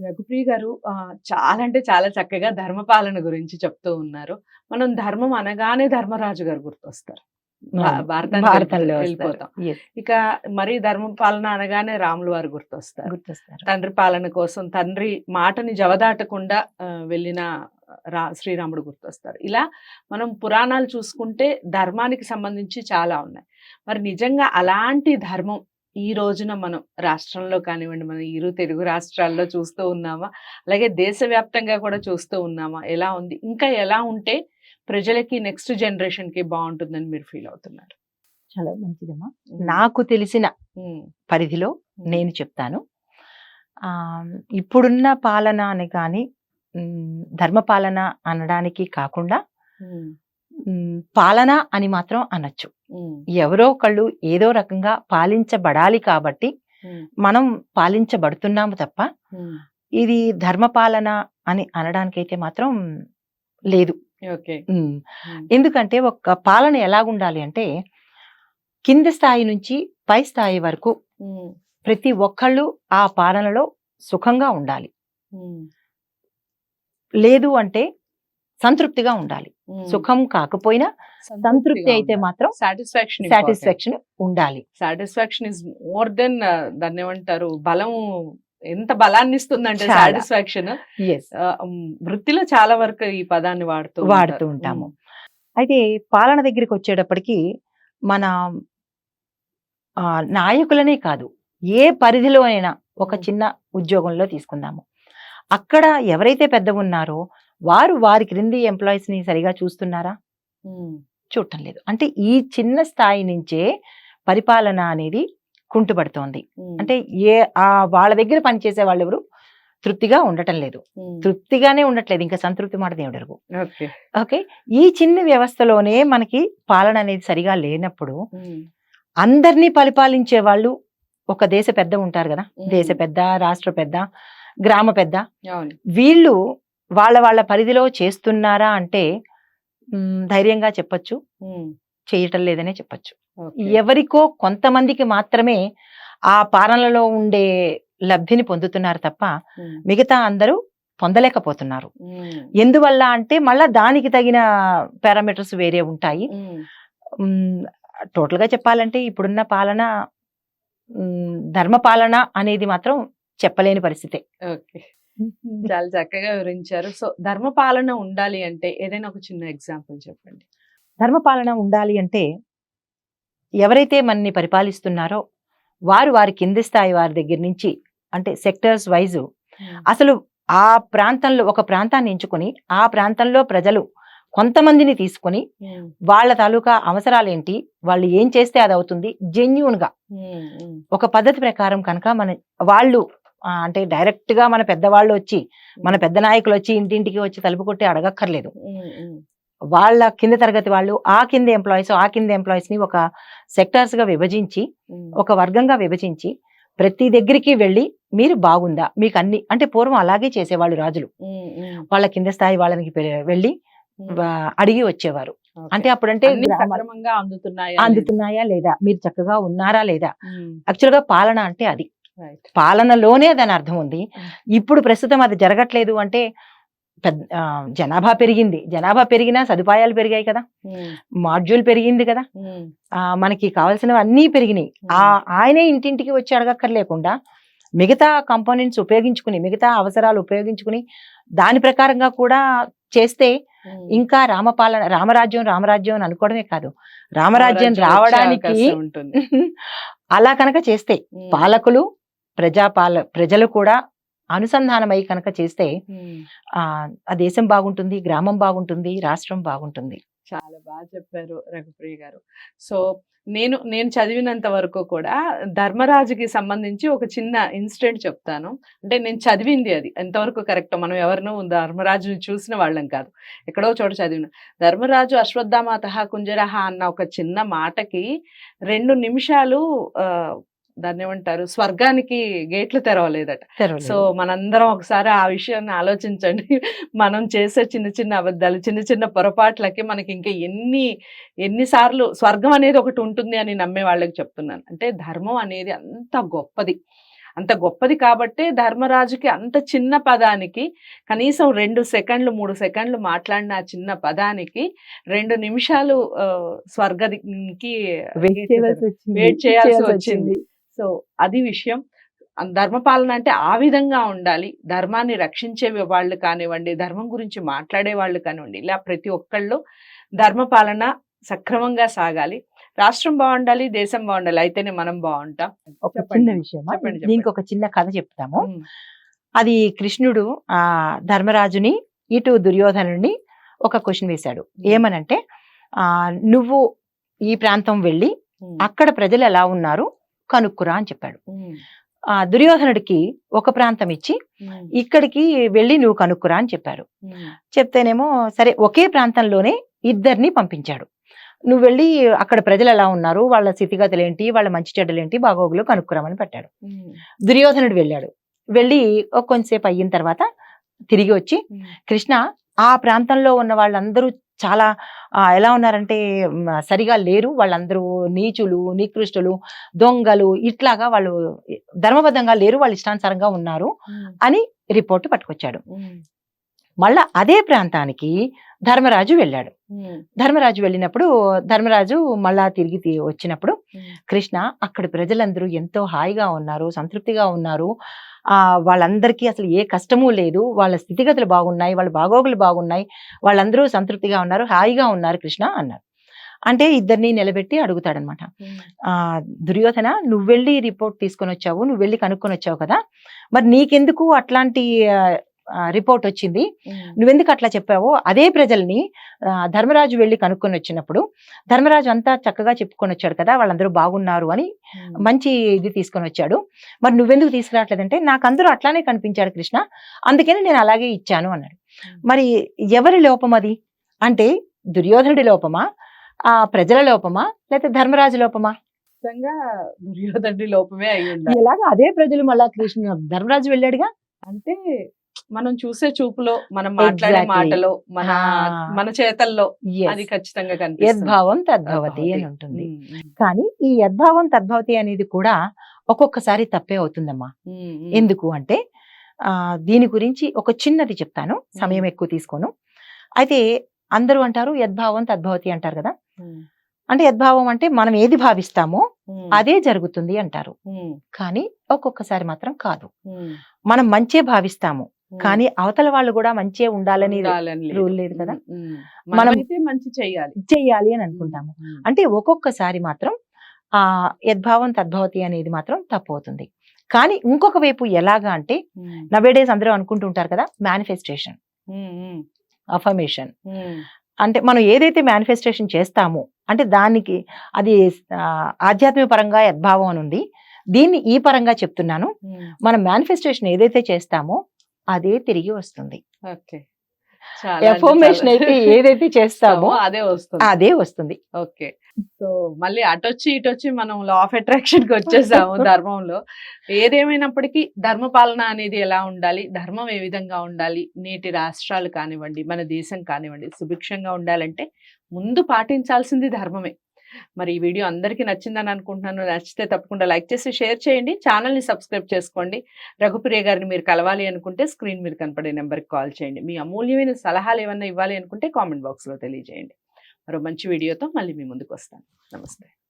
రఘుప్రియ గారు చాలా అంటే చాలా చక్కగా ధర్మపాలన గురించి చెప్తూ ఉన్నారు. మనం ధర్మం అనగానే ధర్మరాజు గారు గుర్తొస్తారు. అవును. భారతానికి భారతంలో వస్తారు. వెళ్ళిపోతాం. యెస్. ఇక మరి ధర్మపాలన అనగానే రాములు వారు గుర్తొస్తారు. గుర్తొస్తారు. తండ్రి పాలన కోసం తండ్రి మాటని జవదాటకుండా వెళ్ళిన శ్రీరాముడు గుర్తొస్తారు. ఇలా మనం పురాణాలు చూసుకుంటే ధర్మానికి సంబంధించి చాలా ఉన్నాయి. మరి నిజంగా అలాంటి ధర్మం ఈ రోజున మనం రాష్ట్రంలో కానివ్వండి, మనం ఇరు తెలుగు రాష్ట్రాల్లో చూస్తూ ఉన్నామా? అలాగే దేశవ్యాప్తంగా కూడా చూస్తూ ఉన్నామా? ఎలా ఉంది? ఇంకా ఎలా ఉంటే ప్రజలకి నెక్స్ట్ జనరేషన్‌కి బావుంటుందని మీరు ఫీల్ అవుతున్నారు? చాలా మంచిదమ్మా. హ్మ్. నాకు తెలిసిన హ్మ్. పరిధిలో హ్మ్. నేను చెప్తాను. ఇప్పుడున్న పాలన అని కానీ ధర్మపాలన అనడానికి కాకుండా హ్మ్. పాలన అని మాత్రం అనొచ్చు. హ్మ్. ఎవరో ఒకళ్ళు ఏదో రకంగా పాలించబడాలి కాబట్టి హ్మ్. మనం పాలించబడుతున్నాము తప్ప హ్మ్. ఇది ధర్మపాలన అని అనడానికైతే మాత్రం లేదు. ఓకే. హ్మ్. హ్మ్. ఎందుకంటే ఒక పాలన ఎలాగుండాలి అంటే కింద స్థాయి నుంచి పై స్థాయి వరకు హ్మ్. ప్రతి ఒక్కళ్ళు ఆ పాలనలో సుఖంగా ఉండాలి. హ్మ్. లేదు అంటే సంతృప్తిగా ఉండాలి. హ్మ్. సుఖం కాకపోయినా సంతృప్తి అయితే మాత్రం సాటిస్ఫాక్షన్ ఉండాలి. సాటిస్ఫాక్షన్ ఇస్ మోర్ దెన్ దాన్నేమంటారు బలం. ఎంత బలాన్ని ఇస్తుందంటే చాలా. సాటిస్ఫాక్షన్. యెస్. వృత్తిలో చాలా వరకు ఈ పదాన్ని వాడుతూ ఉంటాము. అయితే పాలన దగ్గరికి వచ్చేటప్పటికి మన నాయకులనే కాదు, ఏ పరిధిలో అయినా ఒక చిన్న ఉద్యోగంలో తీసుకుందాము. అక్కడ ఎవరైతే పెద్ద ఉన్నారో వారు వారి క్రింది ఎంప్లాయీస్ ని సరిగా చూస్తున్నారా? చూడటం లేదు. అంటే ఈ చిన్న స్థాయి నుంచే పరిపాలన అనేది కుంటుపడుతోంది. అంటే వాళ్ళ దగ్గర పనిచేసే వాళ్ళు ఎవరు తృప్తిగా ఉండటం లేదు. తృప్తిగానే ఉండట్లేదు. ఇంకా సంతృప్తి మాట దేవుడెరుగు. ఓకే. ఈ చిన్న వ్యవస్థలోనే మనకి పాలన అనేది సరిగా లేనప్పుడు అందరినీ పరిపాలించే వాళ్ళు ఒక దేశ పెద్ద ఉంటారు కదా, దేశ పెద్ద, రాష్ట్ర పెద్ద, గ్రామ పెద్ద, వీళ్ళు వాళ్ళ పరిధిలో చేస్తున్నారా అంటే ధైర్యంగా చెప్పొచ్చు, చేయటం లేదనే చెప్పొచ్చు. ఎవరికో కొంతమందికి మాత్రమే ఆ పాలనలో ఉండే లబ్ధిని పొందుతున్నారు తప్ప మిగతా అందరూ పొందలేకపోతున్నారు. ఎందువల్ల అంటే మళ్ళా దానికి తగిన పారామీటర్స్ వేరే ఉంటాయి. టోటల్ గా చెప్పాలంటే ఇప్పుడున్న పాలన ధర్మపాలన అనేది మాత్రం చెప్పలేని పరిస్థితే. ఓకే. చాలా చక్కగా వివరించారు. సో ధర్మపాలన ఉండాలి అంటే ఏదైనా ఒక చిన్న ఎగ్జాంపుల్ చెప్పండి. ధర్మపాలన ఉండాలి అంటే ఎవరైతే మనని పరిపాలిస్తున్నారో వారి కింది స్థాయి వారి దగ్గర నుంచి, అంటే సెక్టర్స్ వైజ్ అసలు ఆ ప్రాంతంలో ఒక ప్రాంతాన్ని ఎంచుకొని ఆ ప్రాంతంలో ప్రజలు కొంతమందిని తీసుకొని వాళ్ళ తాలూకా అవసరాలేంటి, వాళ్ళు ఏం చేస్తే అది అవుతుంది, జెన్యూన్ గా ఒక పద్ధతి ప్రకారం కనుక వాళ్ళు అంటే డైరెక్ట్ గా మన పెద్దవాళ్ళు వచ్చి, మన పెద్ద నాయకులు వచ్చి ఇంటింటికి వచ్చి తలుపు కొట్టి అడగక్కర్లేదు. వాళ్ళ కింద తరగతి వాళ్ళు, ఆ కింద ఎంప్లాయీస్ ని ఒక సెక్టార్స్ గా విభజించి, ఒక వర్గంగా విభజించి ప్రతి దగ్గరికి వెళ్ళి మీరు బాగుందా, మీకు అన్ని, అంటే పూర్వం అలాగే చేసేవాళ్ళు రాజులు. వాళ్ళ కింద స్థాయి వాళ్ళకి వెళ్ళి అడిగి వచ్చేవారు. అంటే అప్పుడంటే అందుతున్నాయా లేదా, మీరు చక్కగా ఉన్నారా లేదా. యాక్చువల్ గా పాలన అంటే అది, పాలనలోనే దాని అర్థం ఉంది. ఇప్పుడు ప్రస్తుతం అది జరగట్లేదు. అంటే జనాభా పెరిగింది, జనాభా పెరిగినా సదుపాయాలు పెరిగాయి కదా, మాడ్యూల్ పెరిగింది కదా, మనకి కావాల్సినవి అన్నీ పెరిగినాయి. ఆయనే ఇంటింటికి వచ్చి అడగక్కర్లేకుండా మిగతా కాంపోనెంట్స్ ఉపయోగించుకుని, మిగతా అవసరాలు ఉపయోగించుకుని దాని ప్రకారంగా కూడా చేస్తే ఇంకా రామరాజ్యం అని అనుకోవడమే కాదు, రామరాజ్యం రావడానికి అలా కనుక చేస్తే పాలకులు ప్రజలు కూడా అనుసంధానమై కనుక చేస్తే ఆ దేశం బాగుంటుంది, గ్రామం బాగుంటుంది, రాష్ట్రం బాగుంటుంది. చాలా బాగా చెప్పారు రఘుప్రియ గారు. సో నేను చదివినంత వరకు కూడా ధర్మరాజుకి సంబంధించి ఒక చిన్న ఇన్సిడెంట్ చెప్తాను. అంటే నేను చదివింది అది ఎంతవరకు కరెక్ట్, మనం ఎవరినో ధర్మరాజుని చూసిన వాళ్ళం కాదు, ఎక్కడో చోట చదివిన. ధర్మరాజు అశ్వత్థామాతః కుంజరః అన్న ఒక చిన్న మాటకి 2 నిమిషాలు దాన్ని ఏమంటారు, స్వర్గానికి గేట్లు తెరవలేదట. సో మనందరం ఒకసారి ఆ విషయాన్ని ఆలోచించండి. మనం చేసే చిన్న చిన్న అబద్ధాలు, చిన్న చిన్న పొరపాట్లకి మనకి ఇంకా ఎన్నిసార్లు స్వర్గం అనేది ఒకటి ఉంటుంది అని నమ్మే వాళ్ళకి చెప్తున్నాను. అంటే ధర్మం అనేది అంత గొప్పది. అంత గొప్పది కాబట్టే ధర్మరాజుకి అంత చిన్న పదానికి కనీసం 2 సెకండ్లు 3 సెకండ్లు మాట్లాడిన ఆ చిన్న పదానికి 2 నిమిషాలు స్వర్గానికి వెయిట్ చేయాల్సి వచ్చింది. సో అది విషయం. ధర్మపాలన అంటే ఆ విధంగా ఉండాలి. ధర్మాన్ని రక్షించే వాళ్ళు కానివ్వండి, ధర్మం గురించి మాట్లాడే వాళ్ళు కానివ్వండి, ఇలా ప్రతి ఒక్కళ్ళు ధర్మపాలన సక్రమంగా సాగాలి. రాష్ట్రం బాగుండాలి, దేశం బాగుండాలి, అయితేనే మనం బాగుంటాం. ఒక చిన్న చెప్పండి. విషయం చెప్పండి, దీనికి చెప్పండి. ఒక చిన్న కథ చెప్తాము. ఉమ్, అది కృష్ణుడు ధర్మరాజుని ఇటు దుర్యోధనుడిని ఒక క్వశ్చన్ వేశాడు. ఏమనంటే నువ్వు ఈ ప్రాంతం వెళ్ళి ఉమ్, అక్కడ ప్రజలు ఎలా ఉన్నారు కనుక్కురా అని చెప్పాడు. ఉమ్, దుర్యోధనుడికి ఒక ప్రాంతం ఇచ్చి ఉమ్, ఇక్కడికి వెళ్ళి నువ్వు కనుక్కురా అని చెప్పారు. ఉమ్, చెప్తేనేమో సరే ఒకే ప్రాంతంలోనే ఇద్దరిని పంపించాడు. నువ్వు వెళ్ళి అక్కడ ప్రజలు ఎలా ఉన్నారు, వాళ్ళ స్థితిగతులు ఏంటి, వాళ్ళ మంచి చెడ్డలేంటి, బాగోగులు కనుక్కురామని పెట్టాడు. ఉమ్, దుర్యోధనుడు వెళ్ళాడు. వెళ్ళి కొంచెంసేపు అయిన తర్వాత తిరిగి వచ్చి, ఉమ్, కృష్ణ ఆ ప్రాంతంలో ఉన్న వాళ్ళందరూ చాలా ఎలా ఉన్నారంటే సరిగా లేరు, వాళ్ళందరూ నీచులు, నికృష్టులు, దొంగలు, ఇట్లాగా వాళ్ళు ధర్మబద్ధంగా లేరు, వాళ్ళు ఇష్టానుసారంగా ఉన్నారు ఉమ్, అని రిపోర్ట్ పట్టుకొచ్చాడు. ఉమ్, మళ్ళా అదే ప్రాంతానికి ధర్మరాజు వెళ్ళాడు. ఉమ్, ధర్మరాజు వెళ్ళినప్పుడు ధర్మరాజు మళ్ళా తిరిగి వచ్చినప్పుడు ఉమ్, కృష్ణ అక్కడి ప్రజలందరూ ఎంతో హాయిగా ఉన్నారు, సంతృప్తిగా ఉన్నారు, వాళ్ళందరికీ అసలు ఏ కష్టమూ లేదు, వాళ్ళ స్థితిగతులు బాగున్నాయి, వాళ్ళ బాగోగులు బాగున్నాయి, వాళ్ళందరూ సంతృప్తిగా ఉన్నారు, హాయిగా ఉన్నారు కృష్ణ అన్నారు. అంటే ఇద్దరిని నిలబెట్టి అడుగుతాడనమాట. ఉమ్, దుర్యోధన, నువ్వు వెళ్ళి రిపోర్ట్ తీసుకొని వచ్చావు, నువ్వు వెళ్ళి కనుక్కొని వచ్చావు కదా, మరి నీకెందుకు అట్లాంటి రిపోర్ట్ వచ్చింది, ఉమ్, నువ్వెందుకు అట్లా చెప్పావో అదే ప్రజల్ని ధర్మరాజు వెళ్ళి కనుక్కొని వచ్చినప్పుడు ధర్మరాజు అంతా చక్కగా చెప్పుకొని వచ్చాడు కదా, వాళ్ళందరూ బాగున్నారు అని ఉమ్, మంచి ఇది తీసుకొని వచ్చాడు, మరి నువ్వెందుకు తీసుకురావట్లేదంటే నాకు అందరూ అట్లానే కనిపించాడు కృష్ణ, అందుకని నేను అలాగే ఇచ్చాను అన్నాడు. మరి ఎవరి లోపం అది అంటే దుర్యోధనుడి లోపమా, ప్రజల లోపమా, లేకపోతే ధర్మరాజు లోపమా? ఖచ్చితంగా దుర్యోధనుడి లోపమే అయి ఉండాలి. ఎలాగా అదే ప్రజలు మళ్ళా కృష్ణ ధర్మరాజు వెళ్ళాడుగా. అంటే మనం చూసే చూపులో, మనం మాట్లాడే Exactly. మాటలో, మన ఆ. మన చేతల్లో Yes. అది ఖచ్చితంగా కనిపిస్తుంది. యద్భావం తద్భవతి తద్భవతి. అని ఉంటుంది. ఉమ్, ఉమ్, కానీ ఈ యద్భావం తద్భవతి అనేది కూడా ఒక్కొక్కసారి తప్పే అవుతుందమ్మా. ఉమ్, ఉమ్, ఎందుకు అంటే దీని గురించి ఒక చిన్నది చెప్తాను, సమయం ఎక్కువ తీసుకోను. అయితే అందరూ అంటారు యద్భావం తద్భవతి అంటారు కదా. ఉమ్, అంటే యద్భావం అంటే మనం ఏది భావిస్తామో ఉమ్, అదే జరుగుతుంది అంటారు. ఉమ్, కానీ ఒక్కొక్కసారి మాత్రం కాదు. ఉమ్, మనం మంచే భావిస్తాము, ఉమ్, కానీ అవతల వాళ్ళు కూడా మంచే ఉండాలని ఉండాలని లేదు. రూల్ లేదు కదా. ఉమ్, ఉమ్. మనం మనమైతే మంచి చెయ్యాలి. చెయ్యాలి అని అనుకుంటాము. ఉమ్, అంటే ఒక్కొక్కసారి మాత్రం యద్భావం తద్భవతి అనేది మాత్రం తప్పు అవుతుంది. కానీ ఇంకొక వైపు ఎలాగా అంటే ఉమ్, నవేడేస్ అందరూ అనుకుంటుంటారు కదా, మేనిఫెస్టేషన్, ఉమ్, ఉమ్, అఫర్మేషన్. ఉమ్, అంటే మనం ఏదైతే మేనిఫెస్టేషన్ చేస్తామో అంటే దానికి అది ఆధ్యాత్మిక పరంగా యద్భావం అని ఉంది, దీన్ని ఈ పరంగా చెప్తున్నాను. ఉమ్. మనం మేనిఫెస్టేషన్ ఏదైతే చేస్తామో అదే తిరిగి వస్తుంది. ఓకే. చాలా అంటే అఫర్మేషన్ చాలా అయితే ఏదైతే చేస్తామో అదే వస్తుంది. అదే వస్తుంది. ఓకే. సో మళ్ళీ అటొచ్చి ఇటొచ్చి మనం లా ఆఫ్ అట్రాక్షన్ కి వచ్చేసాము ధర్మంలో. ఏదేమైనప్పటికీ ధర్మపాలన అనేది ఎలా ఉండాలి, ధర్మం ఏ విధంగా ఉండాలి, నేటి రాష్ట్రాలు కానివ్వండి, మన దేశం కానివ్వండి సుభిక్షంగా ఉండాలంటే ముందు పాటించాల్సింది ధర్మమే. మరి ఈ వీడియో అందరికీ నచ్చిందని అనుకుంటున్నాను. నచ్చితే తప్పకుండా లైక్ చేసి షేర్ చేయండి, ఛానల్ని సబ్స్క్రైబ్ చేసుకోండి. రఘుప్రియ గారిని మీరు కలవాలి అనుకుంటే స్క్రీన్ మీద కనపడే నెంబర్కి కాల్ చేయండి. మీ అమూల్యమైన సలహాలు ఏమన్నా ఇవ్వాలి అనుకుంటే కామెంట్ బాక్స్లో తెలియజేయండి. మరో మంచి వీడియోతో మళ్ళీ మీ ముందుకు వస్తాను. నమస్తే.